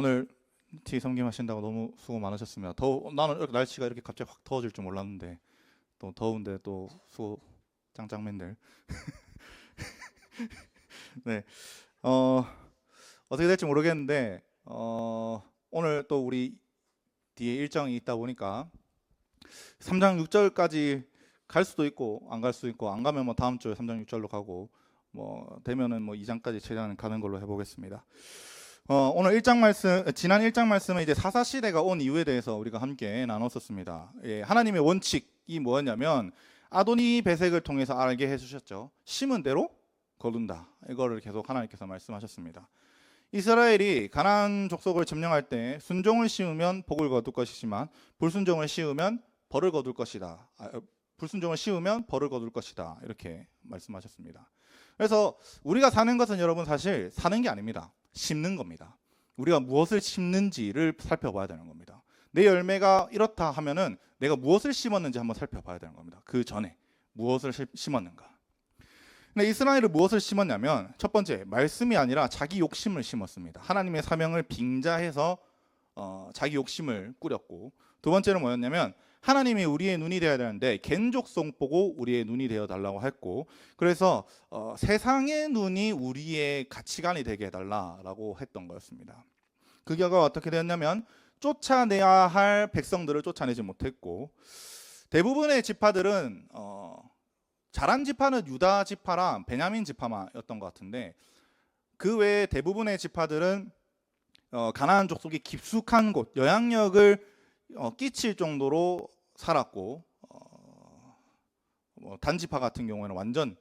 오늘 티 섬김하신다고 너무 수고 많으셨습니다. 나는 날씨가 이렇게 갑자기 확 더워질 줄 몰랐는데 또 더운데 또 수고 짱짱맨들. 네, 어, 어떻게 될지 모르겠는데 오늘 또 우리 뒤에 일정이 있다 보니까 3장 6절까지 갈 수도 있고 안 갈 수도 있고, 안 가면 뭐 다음 주에 3장 6절로 가고 뭐 되면은 뭐 2장까지 최대한 가는 걸로 해보겠습니다. 오늘 1장 말씀, 지난 1장 말씀은 이제 사사 시대가 온 이유에 대해서 우리가 함께 나눴었습니다. 예, 하나님의 원칙이 뭐였냐면 아도니 배색을 통해서 알게 해주셨죠. 심은 대로 거둔다. 이거를 계속 하나님께서 말씀하셨습니다. 이스라엘이 가나안 족속을 점령할 때 순종을 씌우면 복을 거둘 것이지만 불순종을 씌우면 벌을 거둘 것이다. 불순종을 씌우면 벌을 거둘 것이다. 이렇게 말씀하셨습니다. 그래서 우리가 사는 것은 여러분 사실 사는 게 아닙니다. 심는 겁니다. 우리가 무엇을 심는지를 살펴봐야 되는 겁니다. 내 열매가 이렇다 하면은 내가 무엇을 심었는지 한번 살펴봐야 되는 겁니다. 그 전에 무엇을 심었는가. 근데 이스라엘은 무엇을 심었냐면, 첫 번째, 말씀이 아니라 자기 욕심을 심었습니다. 하나님의 사명을 빙자해서 자기 욕심을 꾸렸고, 두 번째는 뭐였냐면 하나님이 우리의 눈이 되어야 되는데 겐족속 보고 우리의 눈이 되어 달라고 했고, 그래서 세상의 눈이 우리의 가치관이 되게 해달라고 했던 거였습니다. 그 결과가 어떻게 되었냐면 쫓아내야 할 백성들을 쫓아내지 못했고, 대부분의 지파들은 잘한 지파는 유다 지파랑 베냐민 지파만였던 것 같은데, 그 외에 대부분의 지파들은 가나안 족속이 깊숙한 곳, 영향력을 끼칠 정도로 살았고, 단지파 같은 경우에는 완전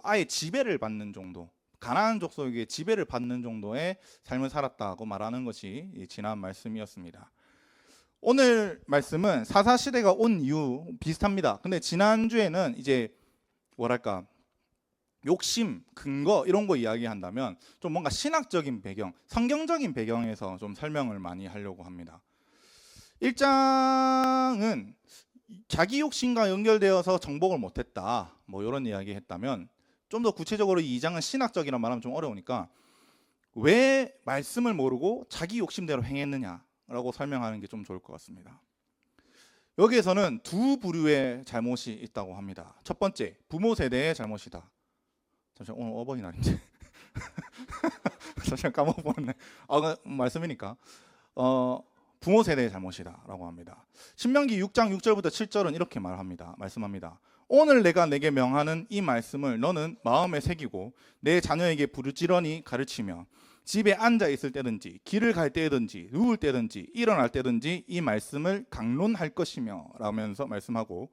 아예 지배를 받는 정도, 가나안 족속에게 지배를 받는 정도의 삶을 살았다고 말하는 것이 지난 말씀이었습니다. 오늘 말씀은 사사 시대가 온 이유 비슷합니다. 근데 지난주에는 이제 뭐랄까 욕심, 근거 이런 거 이야기한다면 좀 뭔가 신학적인 배경, 성경적인 배경에서 좀 설명을 많이 하려고 합니다. 1장은 자기 욕심과 연결되어서 정복을 못했다, 뭐 이런 이야기 했다면, 좀 더 구체적으로 2장은 신학적이라 말하면 좀 어려우니까 왜 말씀을 모르고 자기 욕심대로 행했느냐라고 설명하는 게 좀 좋을 것 같습니다. 여기에서는 두 부류의 잘못이 있다고 합니다. 첫 번째, 부모 세대의 잘못이다. 잠시만, 오늘 어버이날인데 잠시만 까먹었네. 말씀이니까 부모 세대의 잘못이다라고 합니다. 신명기 6장 6절부터 7절은 이렇게 말씀합니다. 오늘 내가 내게 명하는 이 말씀을 너는 마음에 새기고 내 자녀에게 부르짖으니 가르치며 집에 앉아 있을 때든지 길을 갈 때든지 누울 때든지 일어날 때든지 이 말씀을 강론할 것이며 라면서 말씀하고,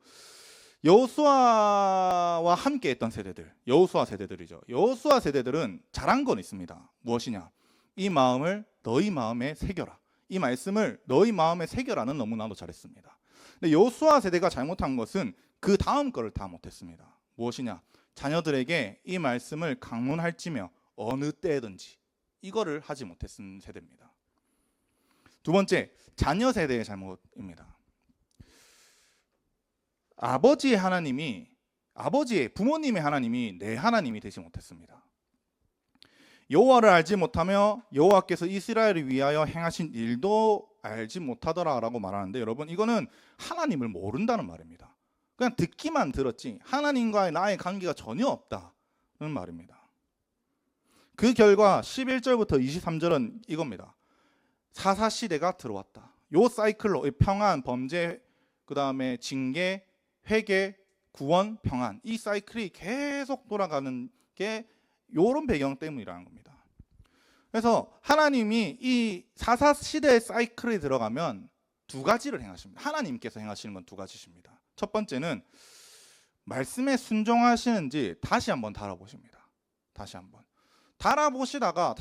여호수아와 함께 했던 세대들, 여호수아 세대들이죠. 여호수아 세대들은 잘한 건 있습니다. 무엇이냐? 이 마음을 너희 마음에 새겨라. 이 말씀을 너희 마음에 새겨라는 너무나도 잘했습니다. 근데 여호수아 세대가 잘못한 것은 그 다음 거를 다 못했습니다. 무엇이냐? 자녀들에게 이 말씀을 강론할지며 어느 때든지 이거를 하지 못했은 세대입니다. 두 번째, 자녀 세대의 잘못입니다. 부모님의 하나님이 내 하나님이 되지 못했습니다. 여호와를 알지 못하며 여호와께서 이스라엘을 위하여 행하신 일도 알지 못하더라라고 말하는데, 여러분 이거는 하나님을 모른다는 말입니다. 그냥 듣기만 들었지 하나님과의 나의 관계가 전혀 없다는 말입니다. 그 결과 11절부터 23절은 이겁니다. 사사 시대가 들어왔다. 요 사이클로 평안, 범죄, 그 다음에 징계, 회개, 구원, 평안, 이 사이클이 계속 돌아가는 게 이런 배경 때문이라는 겁니다. 그래서 하나님이 이 사사 시대의 사이클에 들어가면 두 가지를 행하십니다. 하나님께서 행하시는 건 두 가지십니다. 첫 번째는 말씀에 순종하시는지 다시 한번 달아보십니다. 다시 한번 달아보시다가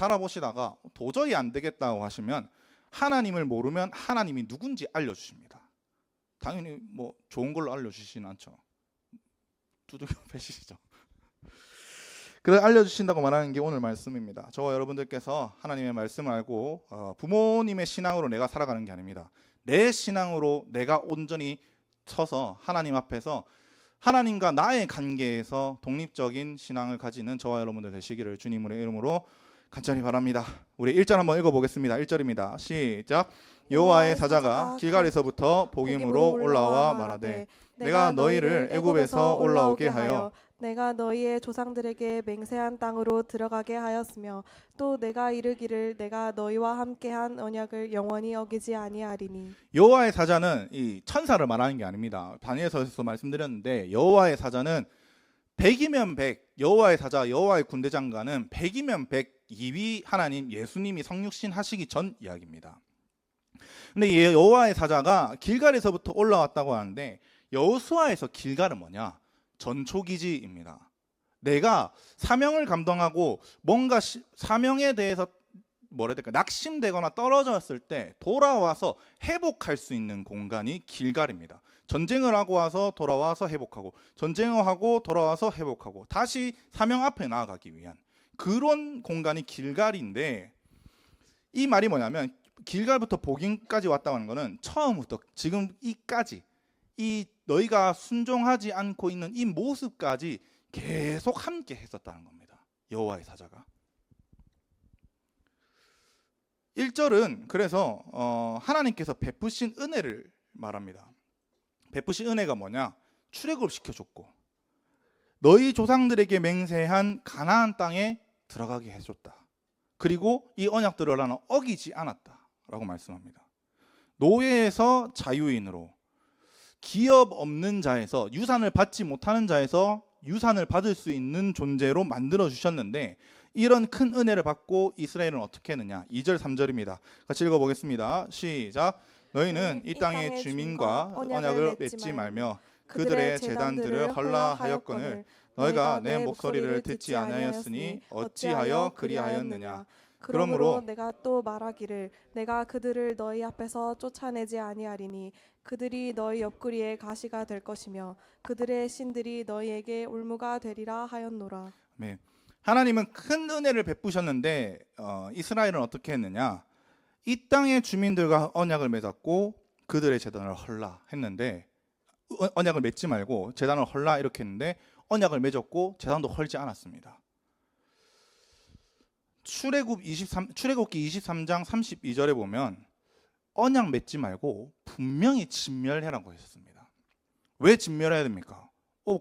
도저히 안 되겠다고 하시면 하나님을 모르면 하나님이 누군지 알려주십니다. 당연히 뭐 좋은 걸로 알려주시진 않죠. 두들겨 패시죠. 그래 알려주신다고 말하는 게 오늘 말씀입니다. 저와 여러분들께서 하나님의 말씀을 알고 부모님의 신앙으로 내가 살아가는 게 아닙니다. 내 신앙으로 내가 온전히 서서 하나님 앞에서 하나님과 나의 관계에서 독립적인 신앙을 가지는 저와 여러분들 되시기를 주님의 이름으로 간절히 바랍니다. 우리 1절 한번 읽어보겠습니다. 1절입니다. 시작. 여호와의 사자가 길갈에서부터 복임으로 올라와 말하되 내가 너희를 애굽에서 올라오게 하여 내가 너희의 조상들에게 맹세한 땅으로 들어가게 하였으며 또 내가 이르기를 내가 너희와 함께한 언약을 영원히 어기지 아니하리니. 여호와의 사자는 이 천사를 말하는 게 아닙니다. 다니엘서에서 말씀드렸는데 여호와의 사자는 100이면 100, 여호와의 사자, 여호와의 군대 장관은 100이면 100, 2위 하나님 예수님이 성육신 하시기 전 이야기입니다. 근데 여호와의 사자가 길갈에서부터 올라왔다고 하는데 여호수아에서 길갈은 뭐냐? 전초기지입니다. 내가 사명을 감당하고 뭔가 사명에 대해서 뭐라 해야 될까? 낙심되거나 떨어졌을 때 돌아와서 회복할 수 있는 공간이 길갈입니다. 전쟁을 하고 와서 돌아와서 회복하고, 전쟁을 하고 돌아와서 회복하고, 다시 사명 앞에 나아가기 위한 그런 공간이 길갈인데, 이 말이 뭐냐면 길갈부터 복임까지 왔다고 하는 거는 처음부터 지금까지 이 너희가 순종하지 않고 있는 이 모습까지 계속 함께 했었다는 겁니다. 여호와의 사자가. 1절은 그래서 하나님께서 베푸신 은혜를 말합니다. 베푸신 은혜가 뭐냐? 출애굽을 시켜줬고 너희 조상들에게 맹세한 가나안 땅에 들어가게 해줬다. 그리고 이 언약들을 나는 어기지 않았다라고 말씀합니다. 노예에서 자유인으로, 기업 없는 자에서, 유산을 받지 못하는 자에서 유산을 받을 수 있는 존재로 만들어 주셨는데, 이런 큰 은혜를 받고 이스라엘은 어떻게 했느냐? 2절 3절입니다. 같이 읽어보겠습니다. 시작. 너희는 이 땅의 주민과 언약을 맺지 말며 그들의 제단들을 헐라하였거늘 너희가 내 목소리를 듣지 아니하였으니 어찌하여 그리하였느냐? 그러므로 내가 또 말하기를 내가 그들을 너희 앞에서 쫓아내지 아니하리니 그들이 너희 옆구리에 가시가 될 것이며 그들의 신들이 너희에게 올무가 되리라 하였노라. 네. 하나님은 큰 은혜를 베푸셨는데 이스라엘은 어떻게 했느냐? 이 땅의 주민들과 언약을 맺었고 그들의 제단을 헐라 했는데, 언약을 맺지 말고 제단을 헐라 이렇게 했는데 언약을 맺었고 제단도 헐지 않았습니다. 출애굽기 23장 32절에 보면 언약 맺지 말고 분명히 진멸해라고 했습니다. 왜 진멸해야 됩니까?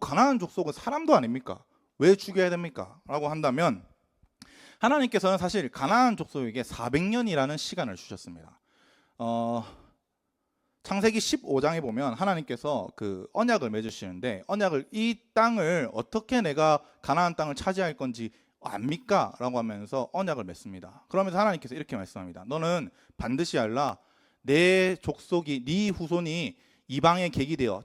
가나안 족속은 사람도 아닙니까? 왜 죽여야 됩니까? 라고 한다면 하나님께서는 사실 가나안 족속에게 400년이라는 시간을 주셨습니다. 창세기 15장에 보면 하나님께서 그 언약을 맺으시는데, 언약을 이 땅을 어떻게 내가 가나안 땅을 차지할 건지 압니까? 라고 하면서 언약을 맺습니다. 그러면서 하나님께서 이렇게 말씀합니다. 너는 반드시 알라. 내 족속이, 네 후손이 이방의 객이 되어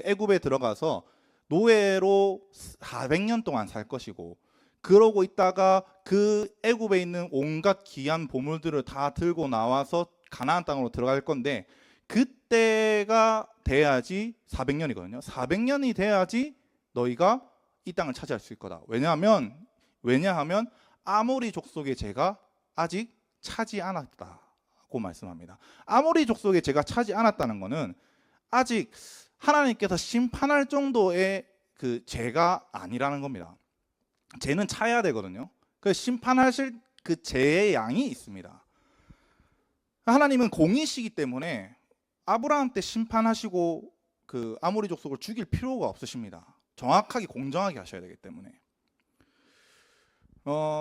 애굽에 들어가서 노예로 400년 동안 살 것이고, 그러고 있다가 그 애굽에 있는 온갖 귀한 보물들을 다 들고 나와서 가나안 땅으로 들어갈 건데, 그때가 돼야지 400년이거든요. 400년이 돼야지 너희가 이 땅을 차지할 수 있을 거다. 왜냐하면 아모리 족속의 죄가 아직 차지 않았다고 말씀합니다. 아모리 족속의 죄가 차지 않았다는 것은 아직 하나님께서 심판할 정도의 그 죄가 아니라는 겁니다. 죄는 차야 되거든요. 그 심판하실 그 죄의 양이 있습니다. 하나님은 공의시기 때문에 아브라함 때 심판하시고 그 아모리 족속을 죽일 필요가 없으십니다. 정확하게 공정하게 하셔야 되기 때문에.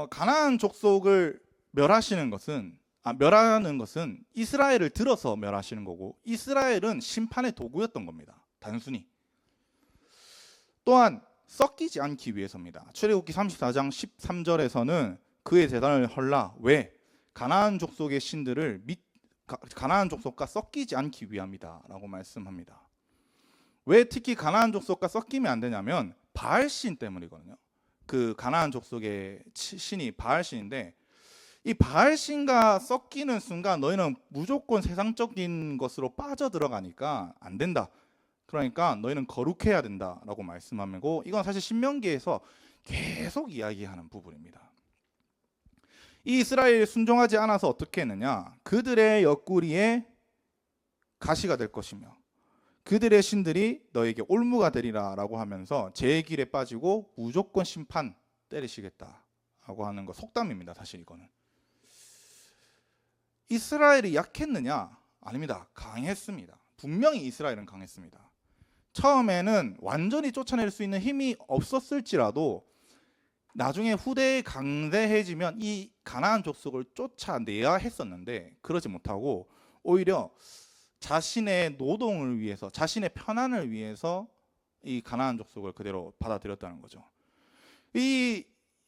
가나안 족속을 멸하는 것은 이스라엘을 들어서 멸하시는 거고, 이스라엘은 심판의 도구였던 겁니다. 단순히. 또한 썩기지 않기 위해서입니다. 출애굽기 34장 13절에서는 그의 제단을 헐라. 왜? 가나안 족속의 신들을 가나안 족속과 섞이지 않기 위함이다 라고 말씀합니다. 왜 특히 가나안 족속과 섞이면 안 되냐면 바알신 때문이거든요. 그 가나안 족속의 신이 바알신인데, 이 바알신과 섞이는 순간 너희는 무조건 세상적인 것으로 빠져들어가니까 안 된다. 그러니까 너희는 거룩해야 된다라고 말씀하고, 이건 사실 신명기에서 계속 이야기하는 부분입니다. 이 이스라엘이 순종하지 않아서 어떻게 했느냐? 그들의 옆구리에 가시가 될 것이며 그들의 신들이 너에게 올무가 되리라 라고 하면서 제 길에 빠지고 무조건 심판 때리시겠다 하고 하는 거 속담입니다. 사실 이거는. 이스라엘이 약했느냐? 아닙니다. 강했습니다. 분명히 이스라엘은 강했습니다. 처음에는 완전히 쫓아낼 수 있는 힘이 없었을지라도 나중에 후대에 강대해지면 이 가나안 족속을 쫓아내야 했었는데 그러지 못하고 오히려 자신의 노동을 위해서, 자신의 편안을 위해서 이 가나안 족속을 그대로 받아들였다는 거죠. 이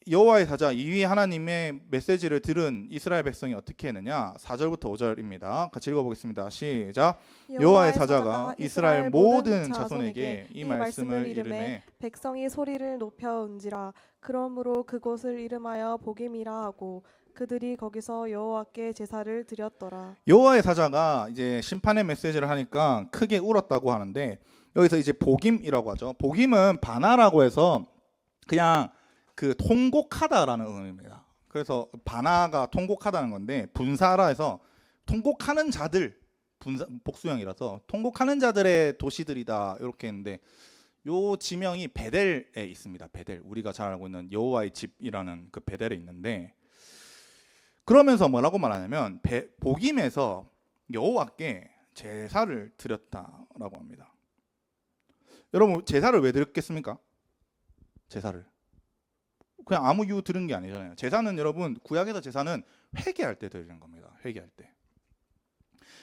여호와의 사자, 이위 하나님의 메시지를 들은 이스라엘 백성이 어떻게 했느냐? 4절부터 5절입니다. 같이 읽어보겠습니다. 시작. 여호와의 사자가 이스라엘 모든 자손에게 이 말씀을 이르매 백성이 소리를 높여은지라. 그러므로 그곳을 이름하여 복임이라 하고 그들이 거기서 여호와께 제사를 드렸더라. 여호와의 사자가 이제 심판의 메시지를 하니까 크게 울었다고 하는데 여기서 이제 복임이라고 하죠. 복임은 바나라고 해서 그냥 그 통곡하다라는 의미입니다. 그래서 바나가 통곡하다는 건데 분사라 해서 통곡하는 자들, 복수형이라서 통곡하는 자들의 도시들이다 이렇게 했는데 요 지명이 베델에 있습니다. 베델, 우리가 잘 알고 있는 여호와의 집이라는 그 베델에 있는데 그러면서 뭐라고 말하냐면 복임에서 여호와께 제사를 드렸다라고 합니다. 여러분 제사를 왜 드렸겠습니까? 제사를 그냥 아무 이유 들은 게 아니잖아요. 제사는 여러분 구약에서 제사는 회개할 때 드리는 겁니다. 회개할 때.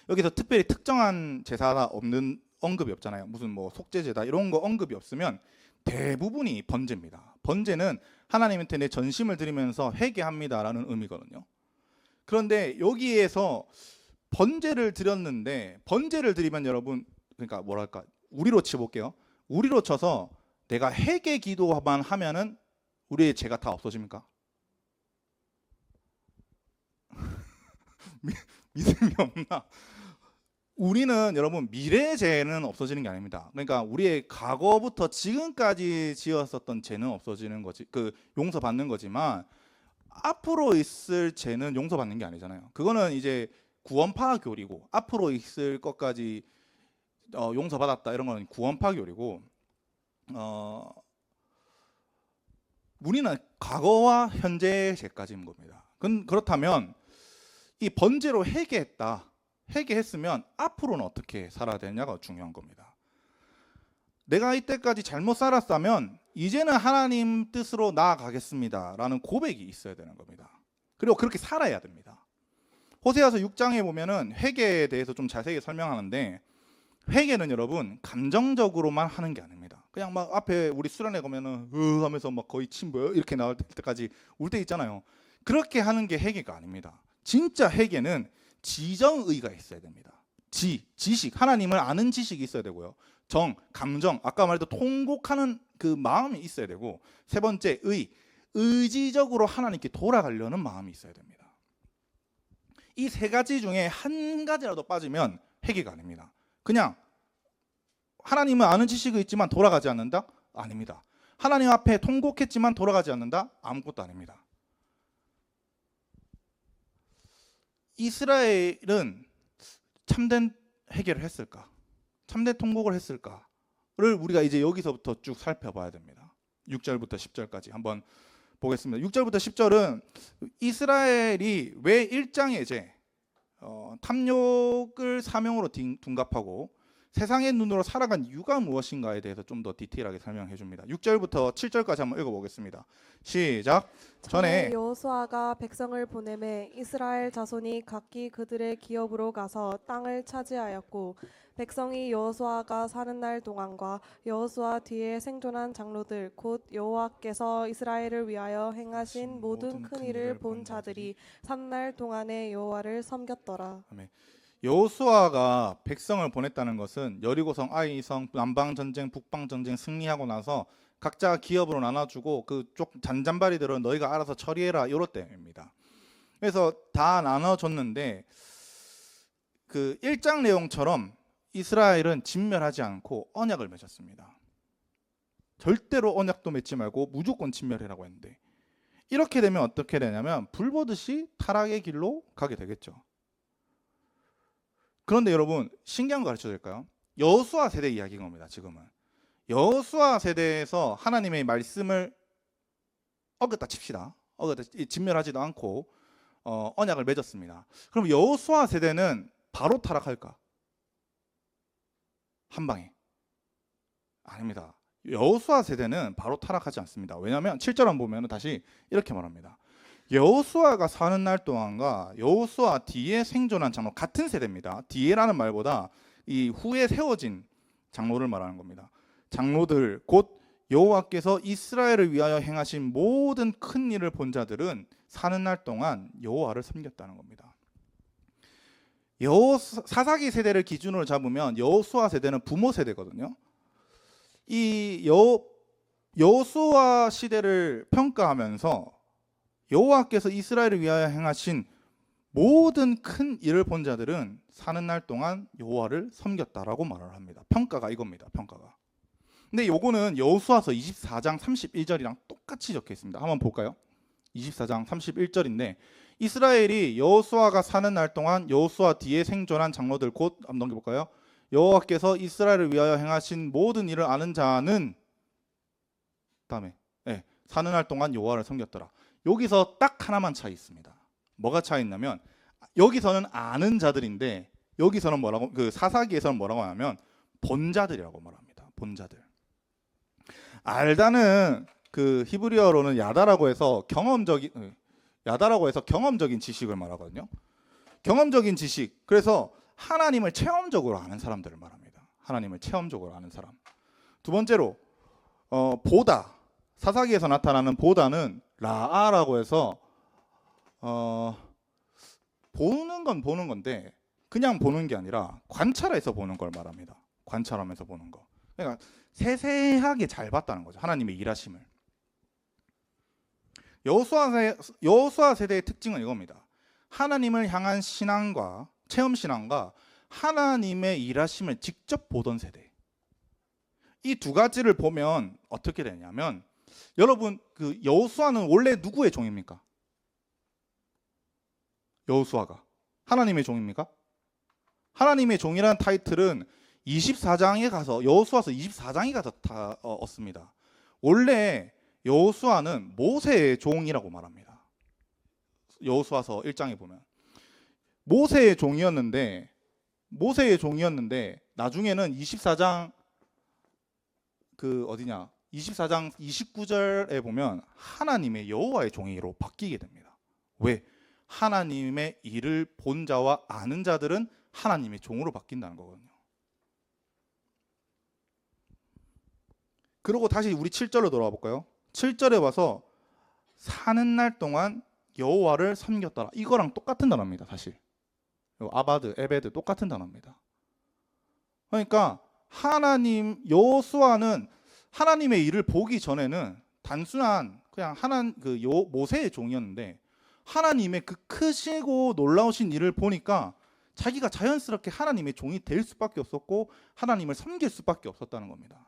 여기서 특별히 특정한 제사가 없는 언급이 없잖아요. 무슨 뭐 속죄제다 이런 거 언급이 없으면 대부분이 번제입니다. 번제는 하나님한테 내 전심을 드리면서 회개합니다라는 의미거든요. 그런데 여기에서 번제를 드렸는데 번제를 드리면 여러분 그러니까 뭐랄까 우리로 치볼게요. 우리로 쳐서 내가 회개 기도만 하면은 우리의 죄가 다 없어집니까? 믿음이 없나? 우리는 여러분 미래의 죄는 없어지는 게 아닙니다. 그러니까 우리의 과거부터 지금까지 지었었던 죄는 없어지는 거지, 그 용서받는 거지만 앞으로 있을 죄는 용서받는 게 아니잖아요. 그거는 이제 구원파 교리고 앞으로 있을 것까지 용서받았다 이런 거는 구원파 교리고 우리는 과거와 현재의 죄까지인 겁니다. 그렇다면 이 번제로 회개했으면 앞으로는 어떻게 살아야 되냐가 중요한 겁니다. 내가 이때까지 잘못 살았다면 이제는 하나님 뜻으로 나아가겠습니다 라는 고백이 있어야 되는 겁니다. 그리고 그렇게 살아야 됩니다. 호세아서 6장에 보면은 회개에 대해서 좀 자세히 설명하는데 회개는 여러분 감정적으로만 하는 게 아닙니다. 그냥 막 앞에 우리 수련회 가면은 하면서 막 거의 침 이렇게 나올 때까지 울 때 있잖아요. 그렇게 하는 게 회개가 아닙니다. 진짜 회개는 지정의가 있어야 됩니다. 지식, 하나님을 아는 지식이 있어야 되고요. 감정, 아까 말했던 통곡하는 그 마음이 있어야 되고 세 번째 의지적으로 하나님께 돌아가려는 마음이 있어야 됩니다. 이 세 가지 중에 한 가지라도 빠지면 회개가 아닙니다. 그냥 하나님은 아는 지식이 있지만 돌아가지 않는다? 아닙니다. 하나님 앞에 통곡했지만 돌아가지 않는다? 아무것도 아닙니다. 이스라엘은 참된 회개를 했을까? 참된 통곡을 했을까를 우리가 이제 여기서부터 쭉 살펴봐야 됩니다. 6절부터 10절까지 한번 보겠습니다. 6절부터 10절은 이스라엘이 왜 일장의 죄, 탐욕을 사명으로 둔갑하고 세상의 눈으로 살아간 이유가 무엇인가에 대해서 좀 더 디테일하게 설명해 줍니다. 6절부터 7절까지 한번 읽어보겠습니다. 시작. 전에 여호수아가 백성을 보내매 이스라엘 자손이 각기 그들의 기업으로 가서 땅을 차지하였고 백성이 여호수아가 사는 날 동안과 여호수아 뒤에 생존한 장로들 곧 여호와께서 이스라엘을 위하여 행하신 모든 큰 일을 본 자들이 산 날 동안에 여호와를 섬겼더라. 아멘. 여호수아가 백성을 보냈다는 것은 여리고성, 아이성, 남방 전쟁, 북방 전쟁 승리하고 나서 각자 기업으로 나눠주고 그쪽 잔잔바리들은 너희가 알아서 처리해라 이럴 때입니다. 그래서 다 나눠줬는데 그 1장 내용처럼 이스라엘은 진멸하지 않고 언약을 맺었습니다. 절대로 언약도 맺지 말고 무조건 진멸해라고 했는데 이렇게 되면 어떻게 되냐면 불 보듯이 타락의 길로 가게 되겠죠. 그런데 여러분 신기한 거 가르쳐 드릴까요? 여호수아 세대 이야기인 겁니다. 지금은 여호수아 세대에서 하나님의 말씀을 어겼다 칩시다. 진멸하지도 않고 언약을 맺었습니다. 그럼 여호수아 세대는 바로 타락할까? 한 방에? 아닙니다. 여호수아 세대는 바로 타락하지 않습니다. 왜냐하면 7절 안 보면 다시 이렇게 말합니다. 여호수아가 사는 날 동안과 여호수아 뒤에 생존한 장로, 같은 세대입니다. 뒤에라는 말보다 이 후에 세워진 장로를 말하는 겁니다. 장로들 곧 여호와께서 이스라엘을 위하여 행하신 모든 큰 일을 본 자들은 사는 날 동안 여호와를 섬겼다는 겁니다. 사사기 세대를 기준으로 잡으면 여호수아 세대는 부모 세대거든요. 이 여호수아 시대를 평가하면서 여호와께서 이스라엘을 위하여 행하신 모든 큰 일을 본 자들은 사는 날 동안 여호와를 섬겼다라고 말을 합니다. 평가가 이겁니다. 평가가. 근데 요거는 여호수아서 24장 31절이랑 똑같이 적혀 있습니다. 한번 볼까요? 24장 31절인데 이스라엘이 여호수아가 사는 날 동안 여호수아 뒤에 생존한 장로들 곧 한번 넘겨볼까요? 여호와께서 이스라엘을 위하여 행하신 모든 일을 아는 자는 다음에 사는 날 동안 여호와를 섬겼더라. 여기서 딱 하나만 차이 있습니다. 뭐가 차이 있냐면 여기서는 아는 자들인데 여기서는 뭐라고 그 사사기에서는 뭐라고 하냐면 본자들이라고 말합니다. 본자들. 알다는 그 히브리어로는 야다라고 해서 경험적인 지식을 말하거든요. 경험적인 지식. 그래서 하나님을 체험적으로 아는 사람들을 말합니다. 하나님을 체험적으로 아는 사람. 두 번째로 보다. 사사기에서 나타나는 보다는 라아라고 해서 보는 건 보는 건데 그냥 보는 게 아니라 관찰해서 보는 걸 말합니다. 관찰하면서 보는 거. 그러니까 세세하게 잘 봤다는 거죠. 하나님의 일하심을. 여호수아 세대의 특징은 이겁니다. 하나님을 향한 신앙과 체험 신앙과 하나님의 일하심을 직접 보던 세대. 이 두 가지를 보면 어떻게 되냐면 여러분 그 여호수아는 원래 누구의 종입니까? 여호수아가 하나님의 종입니까? 하나님의 종이라는 타이틀은 24장에 가서 여호수아서 24장에 가서 다 얻습니다. 원래 여호수아는 모세의 종이라고 말합니다. 여호수아서 1장에 보면 모세의 종이었는데 나중에는 24장 24장 29절에 보면 하나님의 여호와의 종이로 바뀌게 됩니다. 왜? 하나님의 일을 본 자와 아는 자들은 하나님의 종으로 바뀐다는 거거든요. 그리고 다시 우리 7절로 돌아와 볼까요? 7절에 와서 사는 날 동안 여호와를 섬겼더라. 이거랑 똑같은 단어입니다. 사실 아바드, 에베드 똑같은 단어입니다. 그러니까 여호수아는 하나님의 일을 보기 전에는 단순한 그냥 모세의 종이었는데 하나님의 그 크시고 놀라우신 일을 보니까 자기가 자연스럽게 하나님의 종이 될 수밖에 없었고 하나님을 섬길 수밖에 없었다는 겁니다.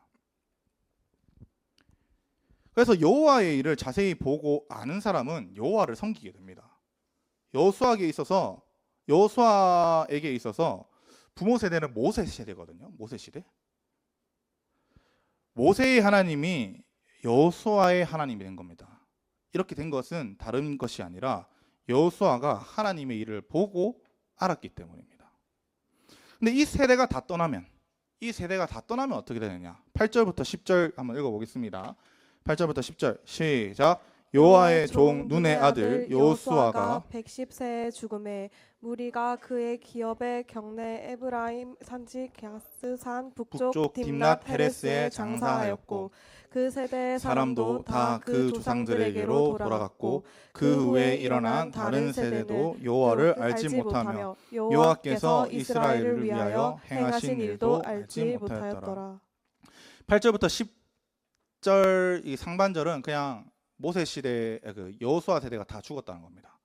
그래서 여호와의 일을 자세히 보고 아는 사람은 여호와를 섬기게 됩니다. 여호수아에게 있어서 부모 세대는 모세 세대거든요. 모세 시대. 모세의 하나님이 여호수아의 하나님이 된 겁니다. 이렇게 된 것은 다른 것이 아니라 여호수아가 하나님의 일을 보고 알았기 때문입니다. 근데 이 세대가 다 떠나면 어떻게 되느냐? 8절부터 10절 한번 읽어보겠습니다. 8절부터 10절 시작. 여호와의 종 눈의 아들 여호수아가 110세의 죽음에 무리가 그의 기업의 경내 에브라임 산지 갸스산 북쪽 딥낫 헤레스에 장사하였고 그 세대의 사람도 다 그 조상들에게로 돌아갔고 그 후에 일어난 다른 세대도 여호와를 알지 못하며 여호와께서 이스라엘을 위하여 행하신 일도 알지 못하였더라. 8절부터 10절 이 상반절은 그냥 모세 시대 그 여호수아 세대가 다 죽었다는 겁니다.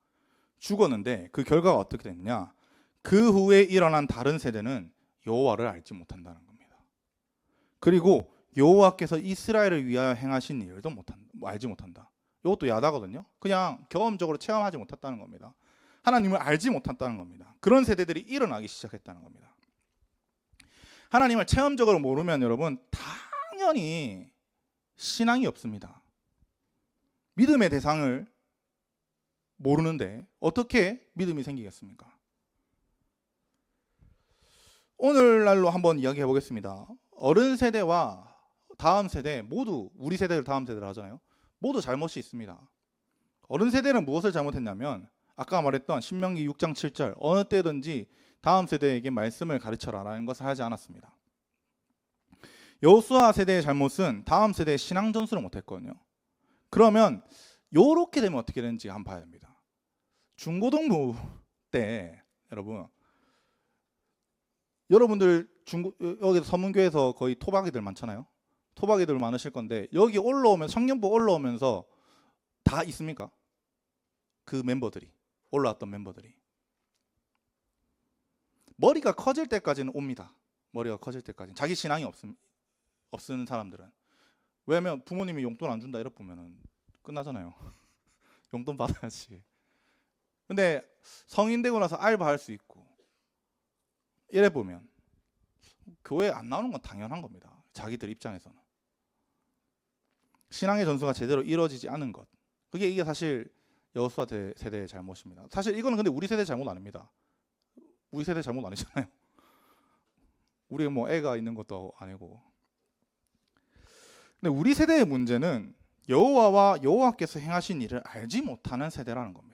죽었는데 그 결과가 어떻게 됐냐? 그 후에 일어난 다른 세대는 여호와를 알지 못한다는 겁니다. 그리고 여호와께서 이스라엘을 위하여 행하신 일도 알지 못한다. 이것도 야다거든요. 그냥 경험적으로 체험하지 못했다는 겁니다. 하나님을 알지 못했다는 겁니다. 그런 세대들이 일어나기 시작했다는 겁니다. 하나님을 체험적으로 모르면 여러분 당연히 신앙이 없습니다. 믿음의 대상을 모르는데 어떻게 믿음이 생기겠습니까? 오늘날로 한번 이야기해 보겠습니다. 어른 세대와 다음 세대 모두, 우리 세대를 다음 세대를 하잖아요. 모두 잘못이 있습니다. 어른 세대는 무엇을 잘못했냐면 아까 말했던 신명기 6장 7절 어느 때든지 다음 세대에게 말씀을 가르쳐라라는 것을 하지 않았습니다. 여호수아 세대의 잘못은 다음 세대의 신앙 전수를 못했거든요. 그러면 요렇게 되면 어떻게 되는지 한번 봐야 됩니다. 중고등부 때 여러분들 여기 서문교에서 거의 토박이들 많잖아요. 토박이들 많으실 건데 여기 올라오면 청년부 올라오면서 다 있습니까? 그 멤버들이 올라왔던 멤버들이 머리가 커질 때까지는 옵니다. 머리가 커질 때까지 자기 신앙이 없는 사람들은. 왜냐면 부모님이 용돈 안 준다 이래 보면은 끝나잖아요. 용돈 받아야지. 근데 성인 되고 나서 알바할 수 있고 이래 보면 교회 안 나오는 건 당연한 겁니다. 자기들 입장에서는 신앙의 전수가 제대로 이루어지지 않은 것, 이게 사실 여호수아 세대의 잘못입니다. 사실 이거는 근데 우리 세대 잘못 아닙니다. 우리 세대 잘못 아니잖아요. 우리 뭐 애가 있는 것도 아니고. 근데 우리 세대의 문제는 여호와와 여호와께서 행하신 일을 알지 못하는 세대라는 겁니다.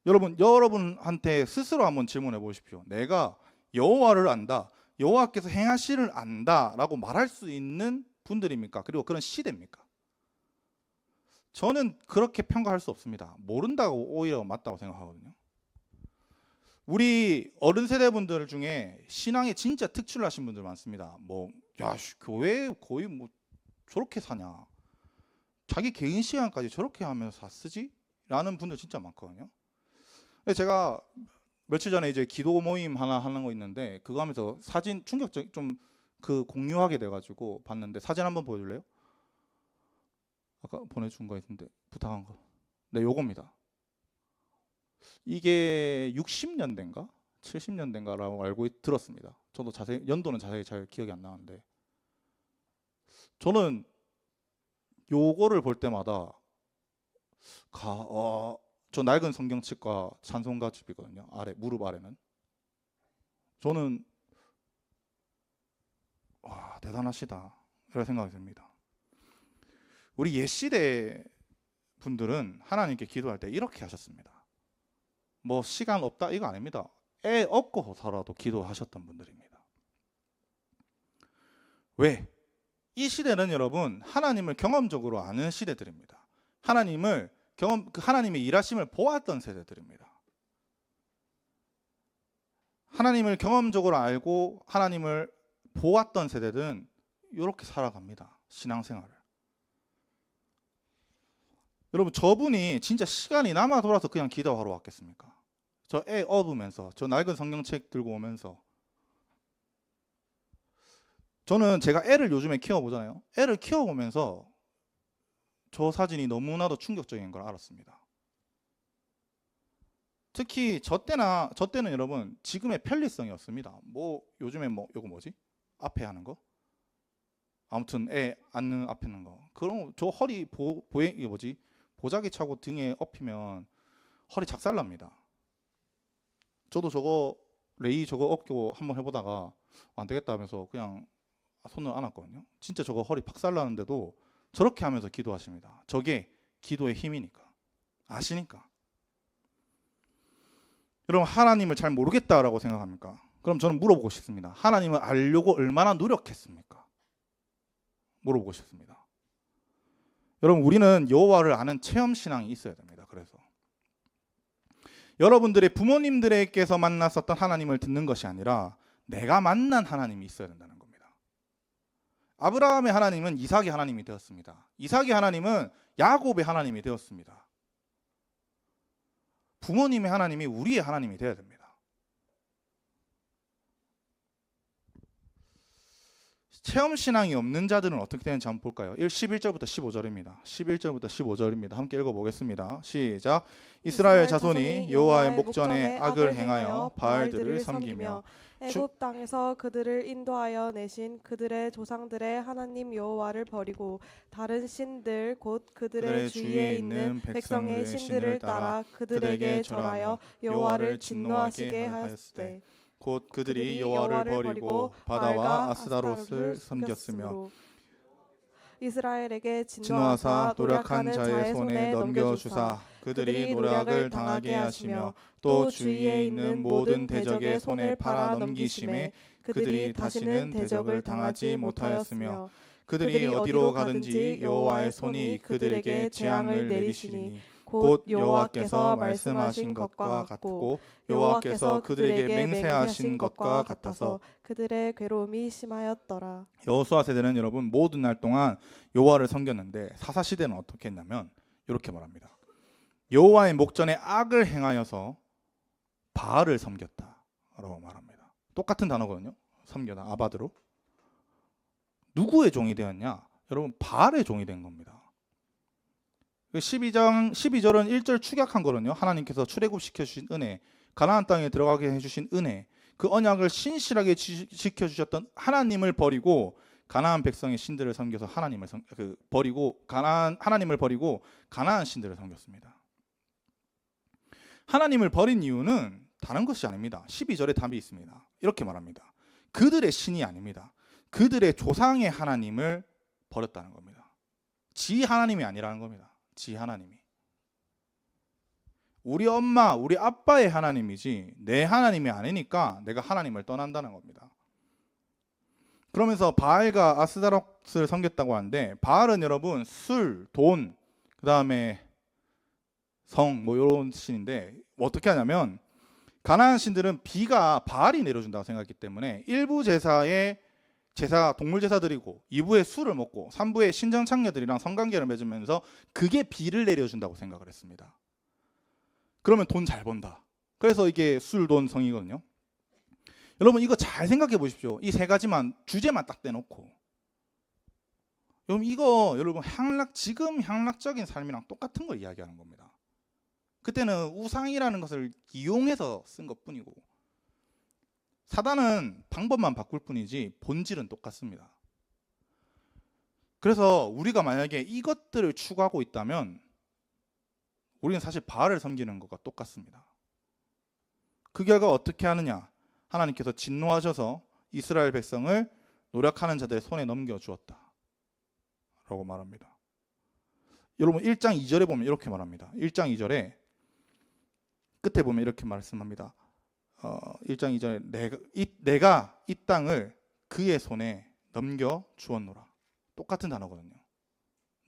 여러분한테 스스로 한번 질문해 보십시오. 내가 여호와를 안다, 여호와께서 행하신 일을 안다라고 말할 수 있는 분들입니까? 그리고 그런 시대입니까? 저는 그렇게 평가할 수 없습니다. 모른다고 오히려 맞다고 생각하거든요. 우리 어른 세대분들 중에 신앙에 진짜 특출나신 분들 많습니다. 교회 거의 저렇게 사냐, 자기 개인 시간까지 저렇게 하면서 쓰지? 라는 분들 진짜 많거든요. 제가 며칠 전에 이제 기도 모임 하나 하는 거 있는데 그거 하면서 사진 충격적 좀 공유하게 돼가지고 봤는데 사진 한번 보여줄래요? 아까 보내준 거 있는데 부탁한 거. 네, 요겁니다. 이게 60년대인가 70년대인가라고 알고 들었습니다. 저도 연도는 자세히 잘 기억이 안 나는데 저는 요거를 볼 때마다 저 낡은 성경책과 찬송가집이거든요. 무릎 아래는. 저는 와, 대단하시다 이런 생각이 듭니다. 우리 옛시대 분들은 하나님께 기도할 때 이렇게 하셨습니다. 시간 없다 이거 아닙니다. 애 얻고서라도 기도하셨던 분들입니다. 왜? 이 시대는 여러분 하나님을 경험적으로 아는 시대들입니다. 하나님의 일하심을 보았던 세대들입니다. 하나님을 경험적으로 알고 하나님을 보았던 세대들은 이렇게 살아갑니다. 신앙생활을. 여러분 저분이 진짜 시간이 남아 돌아서 그냥 기도하러 왔겠습니까? 저 애 업으면서 저 낡은 성경책 들고 오면서. 저는 제가 애를 요즘에 키워보잖아요. 애를 키워보면서 저 사진이 너무나도 충격적인 걸 알았습니다. 특히 저 때는 여러분 지금의 편리성이 없습니다. 요즘에 요거 뭐지? 앞에 하는 거? 아무튼 애 앉는 앞에 있는 거. 그럼 저 허리 이게 뭐지? 보자기 차고 등에 엎이면 허리 작살납니다. 저도 레이 저거 업고 한번 해보다가 안 되겠다 하면서 그냥 손을 안았거든요. 진짜 저거 허리 박살나는데도 저렇게 하면서 기도하십니다. 저게 기도의 힘이니까. 아시니까. 여러분 하나님을 잘 모르겠다라고 생각합니까? 그럼 저는 물어보고 싶습니다. 하나님을 알려고 얼마나 노력했습니까? 물어보고 싶습니다. 여러분 우리는 여호와를 아는 체험 신앙이 있어야 됩니다. 그래서 여러분들의 부모님들께서 만났었던 하나님을 듣는 것이 아니라 내가 만난 하나님이 있어야 된다는 겁니다. 아브라함의 하나님은 이삭의 하나님이 되었습니다. 이삭의 하나님은 야곱의 하나님이 되었습니다. 부모님의 하나님이 우리의 하나님이 되어야 됩니다. 체험 신앙이 없는 자들은 어떻게 되는지 한번 볼까요? 11절부터 15절입니다. 11절부터 15절입니다. 함께 읽어보겠습니다. 시작. 이스라엘 자손이 여호와의 목전에 악을 행하여 바알들을 섬기며 애굽 땅에서 그들을 인도하여 내신 그들의 조상들의 하나님 여호와를 버리고 다른 신들 곧 그들의 주위에 있는 백성의 신들을 따라 그들에게 절하여 여호와를 진노하시게 하였으되 곧 그들이 여호와를 버리고 바다와 아스다롯을 섬겼으며 이스라엘에게 진노하사 노력한 자의 손에 넘겨주사 그들이 노력을 당하게 하시며 또 주위에 있는 모든 대적의 손에 팔아 넘기심에 그들이 다시는 대적을 당하지 못하였으며 그들이 어디로 가든지 여호와의 손이 그들에게 재앙을 내리시니 곧 여호와께서 말씀하신 것과 같고 여호와께서 그들에게 맹세하신 것과 같아서 그들의 괴로움이 심하였더라. 여호수아 세대는 여러분 모든 날 동안 여호와를 섬겼는데 사사 시대는 어떻게 했냐면 이렇게 말합니다. 여호와의 목전에 악을 행하여서 바알을 섬겼다라고 말합니다. 똑같은 단어거든요. 섬겨다 아바드로. 누구의 종이 되었냐? 여러분 바알의 종이 된 겁니다. 12절은 1절 축약한 거거든요. 하나님께서 출애굽시켜 주신 은혜, 가나안 땅에 들어가게 해주신 은혜, 그 언약을 신실하게 지켜주셨던 하나님을 버리고 가나안 백성의 신들을 섬겨서 하나님을 하나님을 버리고 가나안 신들을 섬겼습니다. 하나님을 버린 이유는 다른 것이 아닙니다. 12절에 답이 있습니다. 이렇게 말합니다. 그들의 신이 아닙니다. 그들의 조상의 하나님을 버렸다는 겁니다. 지 하나님이 아니라는 겁니다. 지 하나님이. 우리 엄마, 우리 아빠의 하나님이지 내 하나님이 아니니까 내가 하나님을 떠난다는 겁니다. 그러면서 바알과 아스다롯을 섬겼다고 하는데 바알은 여러분 술, 돈, 그 다음에 성 이런 신인데 어떻게 하냐면 가나안 신들은 비가 바알이 내려준다고 생각했기 때문에 일부 동물 제사 드리고 2부에 술을 먹고 3부에 신정 창녀들이랑 성관계를 맺으면서 그게 비를 내려준다고 생각을 했습니다. 그러면 돈 잘 번다. 그래서 이게 술, 돈, 성이거든요. 여러분 이거 잘 생각해 보십시오. 이 세 가지만 주제만 딱 떼놓고 여러분 지금 향락적인 삶이랑 똑같은 걸 이야기하는 겁니다. 그때는 우상이라는 것을 이용해서 쓴 것뿐이고 사단은 방법만 바꿀 뿐이지 본질은 똑같습니다. 그래서 우리가 만약에 이것들을 추구하고 있다면 우리는 사실 바알을 섬기는 것과 똑같습니다. 그 결과 어떻게 하느냐? 하나님께서 진노하셔서 이스라엘 백성을 노력하는 자들의 손에 넘겨주었다 라고 말합니다. 여러분 1장 2절에 보면 이렇게 말합니다. 1장 2절에 끝에 보면 이렇게 말씀합니다. 1장 2절에 내가 이 땅을 그의 손에 넘겨 주었노라. 똑같은 단어거든요.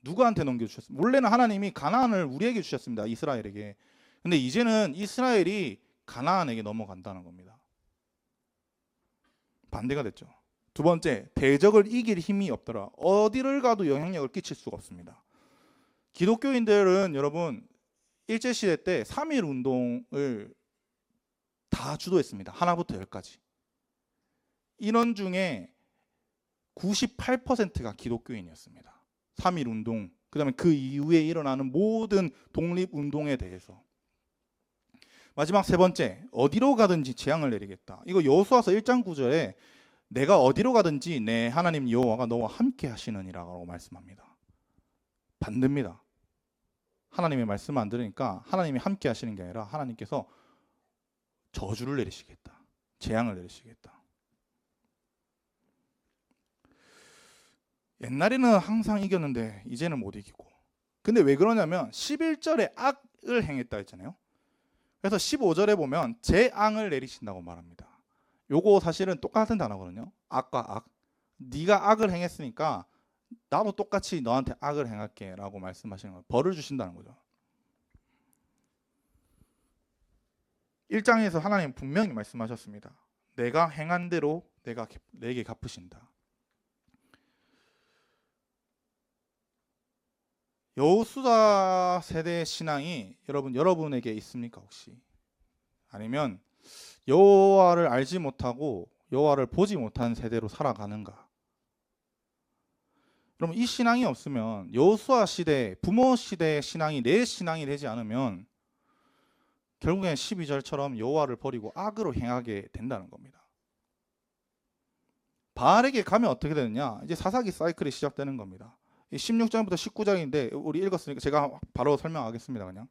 누구한테 넘겨주셨습니까? 원래는 하나님이 가나안을 우리에게 주셨습니다. 이스라엘에게. 근데 이제는 이스라엘이 가나안에게 넘어간다는 겁니다. 반대가 됐죠. 두 번째, 대적을 이길 힘이 없더라. 어디를 가도 영향력을 끼칠 수가 없습니다. 기독교인들은 여러분 일제시대 때 3.1 운동을 다 주도했습니다. 하나부터 10까지. 인원 중에 98%가 기독교인이었습니다. 3.1 운동, 그 다음에 그 이후에 일어나는 모든 독립운동에 대해서. 마지막 세 번째, 어디로 가든지 재앙을 내리겠다. 이거 여호수아서 1장 9절에 내가 어디로 가든지 내 하나님 여호와가 너와 함께 하시느니라고 말씀합니다. 반대입니다. 하나님의 말씀을 안 들으니까 하나님이 함께 하시는 게 아니라 하나님께서 저주를 내리시겠다. 재앙을 내리시겠다. 옛날에는 항상 이겼는데 이제는 못 이기고. 근데 왜 그러냐면 11절에 악을 행했다 했잖아요. 그래서 15절에 보면 재앙을 내리신다고 말합니다. 요거 사실은 똑같은 단어거든요. 악과 악. 네가 악을 행했으니까 나도 똑같이 너한테 악을 행할게 라고 말씀하시는 거예요. 벌을 주신다는 거죠. 1장에서 하나님 분명히 말씀하셨습니다. 내가 행한 대로 내게 갚으신다. 여호수아 세대 신앙이 여러분에게 있습니까 혹시? 아니면 여호와를 알지 못하고 여호와를 보지 못한 세대로 살아가는가? 그럼 이 신앙이 없으면 여호수아 시대, 부모 시대의 신앙이 내 신앙이 되지 않으면 결국엔 12절처럼 여호와를 버리고 악으로 행하게 된다는 겁니다. 바알에게 가면 어떻게 되느냐? 이제 사사기 사이클이 시작되는 겁니다. 16절부터 19절인데 우리 읽었으니까 제가 바로 설명하겠습니다. 그냥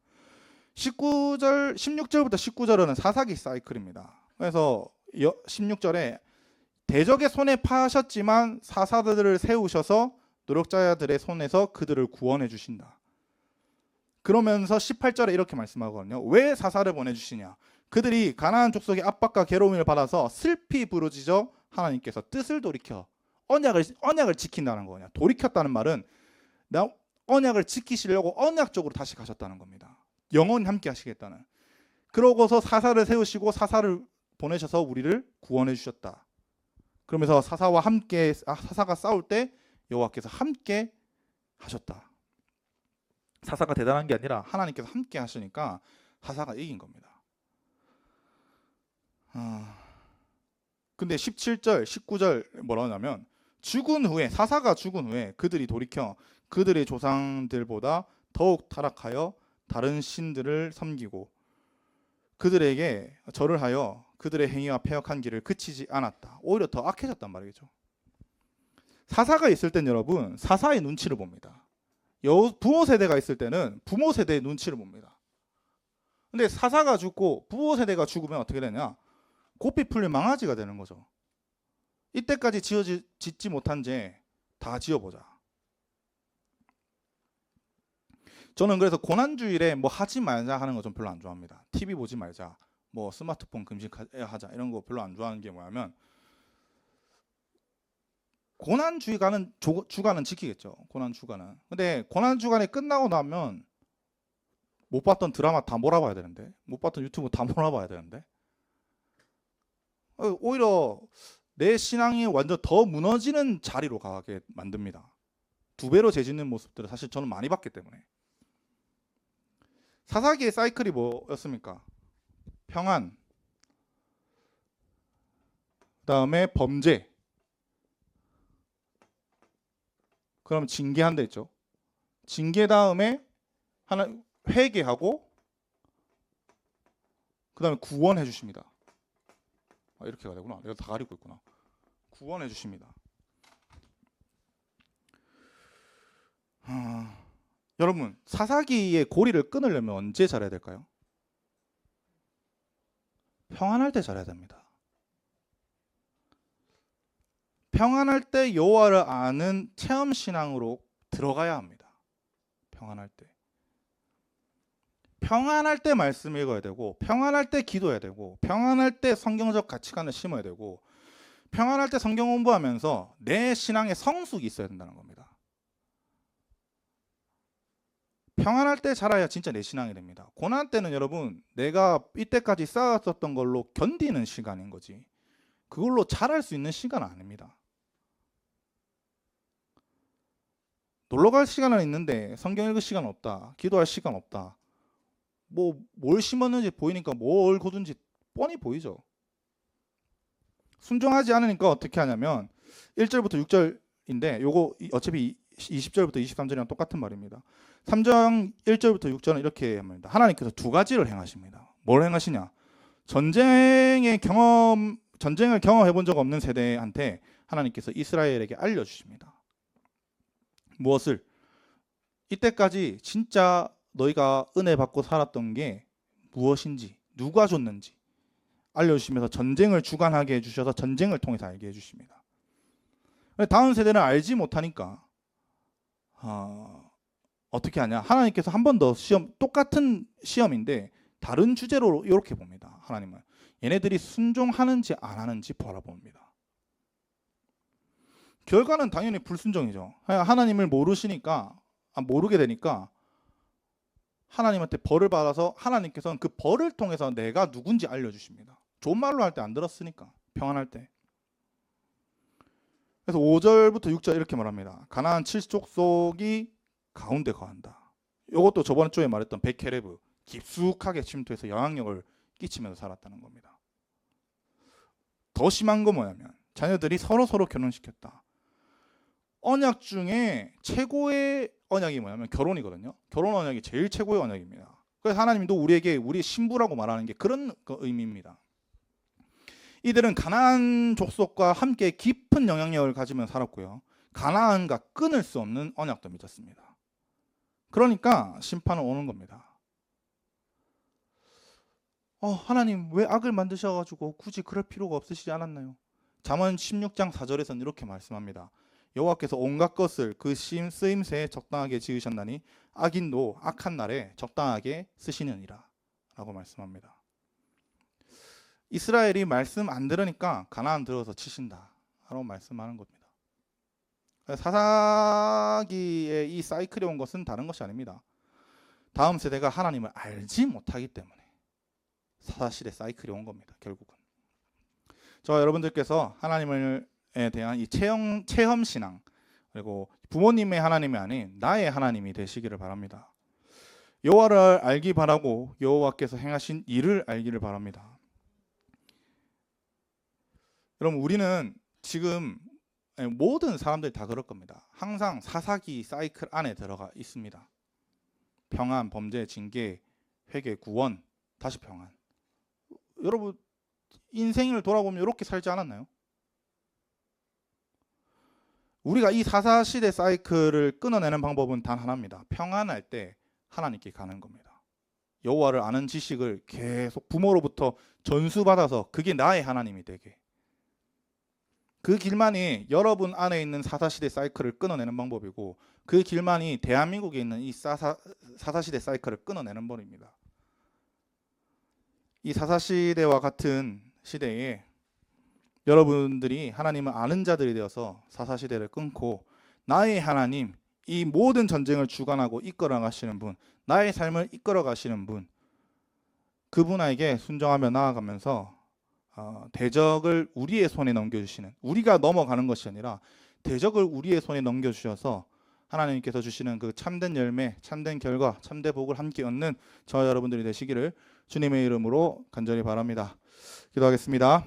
16절부터 19절은 사사기 사이클입니다. 그래서 16절에 대적의 손에 파하셨지만 사사들을 세우셔서 노력자들의 손에서 그들을 구원해 주신다. 그러면서 18절에 이렇게 말씀하거든요. 왜 사사를 보내주시냐? 그들이 가나안 족속의 압박과 괴로움을 받아서 슬피 부르짖어 하나님께서 뜻을 돌이켜 언약을 지킨다는 거냐? 돌이켰다는 말은 나 언약을 지키시려고 언약적으로 다시 가셨다는 겁니다. 영원히 함께 하시겠다는. 그러고서 사사를 세우시고 사사를 보내셔서 우리를 구원해 주셨다. 그러면서 사사가 싸울 때 여호와께서 함께 하셨다. 사사가 대단한 게 아니라 하나님께서 함께 하시니까 사사가 이긴 겁니다. 근데 17절, 19절 뭐라고 하냐면 사사가 죽은 후에 그들이 돌이켜 그들의 조상들보다 더욱 타락하여 다른 신들을 섬기고 그들에게 절을 하여 그들의 행위와 패역한 길을 그치지 않았다. 오히려 더 악해졌단 말이죠. 사사가 있을 땐 여러분 사사의 눈치를 봅니다. 부모 세대가 있을 때는 부모 세대의 눈치를 봅니다. 근데 사사가 죽고 부모 세대가 죽으면 어떻게 되냐? 고삐 풀린 망아지가 되는 거죠. 이때까지 짓지 못한 죄 다 지어보자. 저는 그래서 고난주일에 뭐 하지 말자 하는 거 좀 별로 안 좋아합니다. TV 보지 말자, 뭐 스마트폰 금지하자 이런 거 별로 안 좋아하는 게 뭐냐면 고난 주간은 지키겠죠. 고난 주간은. 근데 고난 주간이 끝나고 나면 못 봤던 드라마 다 몰아봐야 되는데, 못 봤던 유튜브 다 몰아봐야 되는데, 오히려 내 신앙이 완전 더 무너지는 자리로 가게 만듭니다. 2배로 죄짓는 모습들을 사실 저는 많이 봤기 때문에. 사사기의 사이클이 뭐였습니까? 평안, 그다음에 범죄, 그럼 징계한다 했죠. 징계 다음에 하나 회개하고 그다음에 구원해 주십니다. 이렇게 가야 되구나. 내가 다 가리고 있구나. 구원해 주십니다. 여러분 사사기의 고리를 끊으려면 언제 잘해야 될까요? 평안할 때 잘해야 됩니다. 평안할 때 여호와를 아는 체험 신앙으로 들어가야 합니다. 평안할 때. 평안할 때 말씀 읽어야 되고, 평안할 때 기도해야 되고, 평안할 때 성경적 가치관을 심어야 되고, 평안할 때 성경 공부하면서 내 신앙의 성숙이 있어야 된다는 겁니다. 평안할 때 자라야 진짜 내 신앙이 됩니다. 고난 때는 여러분 내가 이때까지 쌓았었던 걸로 견디는 시간인 거지 그걸로 자랄 수 있는 시간은 아닙니다. 놀러 갈 시간은 있는데 성경 읽을 시간 없다. 기도할 시간 없다. 뭐 뭘 심었는지 보이니까 뭘 거둔지 뻔히 보이죠. 순종하지 않으니까 어떻게 하냐면 1절부터 6절인데 요거 어차피 20절부터 23절이랑 똑같은 말입니다. 3장 1절부터 6절은 이렇게 합니다. 하나님께서 2가지를 행하십니다. 뭘 행하시냐? 전쟁을 경험해 본 적 없는 세대한테 하나님께서 이스라엘에게 알려주십니다. 무엇을? 이때까지 진짜 너희가 은혜 받고 살았던 게 무엇인지, 누가 줬는지 알려주시면서 전쟁을 주관하게 해주셔서 전쟁을 통해서 알게 해주십니다. 다음 세대는 알지 못하니까 어떻게 하냐? 하나님께서 한 번 더 똑같은 시험인데 다른 주제로 이렇게 봅니다. 하나님은 얘네들이 순종하는지 안 하는지 바라봅니다. 결과는 당연히 불순종이죠. 하나님을 모르게 되니까 하나님한테 벌을 받아서 하나님께서는 그 벌을 통해서 내가 누군지 알려주십니다. 좋은 말로 할 때 안 들었으니까 평안할 때. 그래서 5절부터 6절 이렇게 말합니다. 가나안 7족속이 가운데 거한다. 이것도 저번 주에 말했던 베케레브 깊숙하게 침투해서 영향력을 끼치면서 살았다는 겁니다. 더 심한 건 뭐냐면 자녀들이 서로 결혼시켰다. 언약 중에 최고의 언약이 뭐냐면 결혼이거든요. 결혼 언약이 제일 최고의 언약입니다. 그래서 하나님도 우리에게 우리의 신부라고 말하는 게 그런 의미입니다. 이들은 가나안 족속과 함께 깊은 영향력을 가지며 살았고요. 가나안과 끊을 수 없는 언약도 맺었습니다. 그러니까 심판은 오는 겁니다. 하나님 왜 악을 만드셔가지고 굳이 그럴 필요가 없으시지 않았나요? 잠언 16장 4절에서는 이렇게 말씀합니다. 여호와께서 온갖 것을 그 쓰임새에 적당하게 지으셨나니 악인도 악한 날에 적당하게 쓰시느니라 라고 말씀합니다. 이스라엘이 말씀 안 들으니까 가나안 들어서 치신다 라고 말씀하는 겁니다. 사사기의 이 사이클이 온 것은 다른 것이 아닙니다. 다음 세대가 하나님을 알지 못하기 때문에 사사시대 사이클이 온 겁니다. 결국은 저 여러분들께서 하나님에 대한 이 체험 신앙, 그리고 부모님의 하나님이 아닌 나의 하나님이 되시기를 바랍니다. 여호와를 알기 바라고 여호와께서 행하신 일을 알기를 바랍니다. 여러분, 우리는 지금 모든 사람들이 다 그럴 겁니다. 항상 사사기 사이클 안에 들어가 있습니다. 평안, 범죄, 징계, 회개, 구원, 다시 평안. 여러분, 인생을 돌아보면 이렇게 살지 않았나요? 우리가 이 사사시대 사이클을 끊어내는 방법은 단 하나입니다. 평안할 때 하나님께 가는 겁니다. 여호와를 아는 지식을 계속 부모로부터 전수받아서 그게 나의 하나님이 되게. 그 길만이 여러분 안에 있는 사사시대 사이클을 끊어내는 방법이고, 그 길만이 대한민국에 있는 이 사사시대 사이클을 끊어내는 법입니다. 이 사사시대와 같은 시대에 여러분들이 하나님을 아는 자들이 되어서 사사시대를 끊고 나의 하나님, 이 모든 전쟁을 주관하고 이끌어 가시는 분, 나의 삶을 이끌어 가시는 분, 그분에게 순종하며 나아가면서 대적을 우리의 손에 넘겨주시는, 우리가 넘어가는 것이 아니라 대적을 우리의 손에 넘겨주셔서 하나님께서 주시는 그 참된 열매, 참된 결과, 참된 복을 함께 얻는 저 여러분들이 되시기를 주님의 이름으로 간절히 바랍니다. 기도하겠습니다.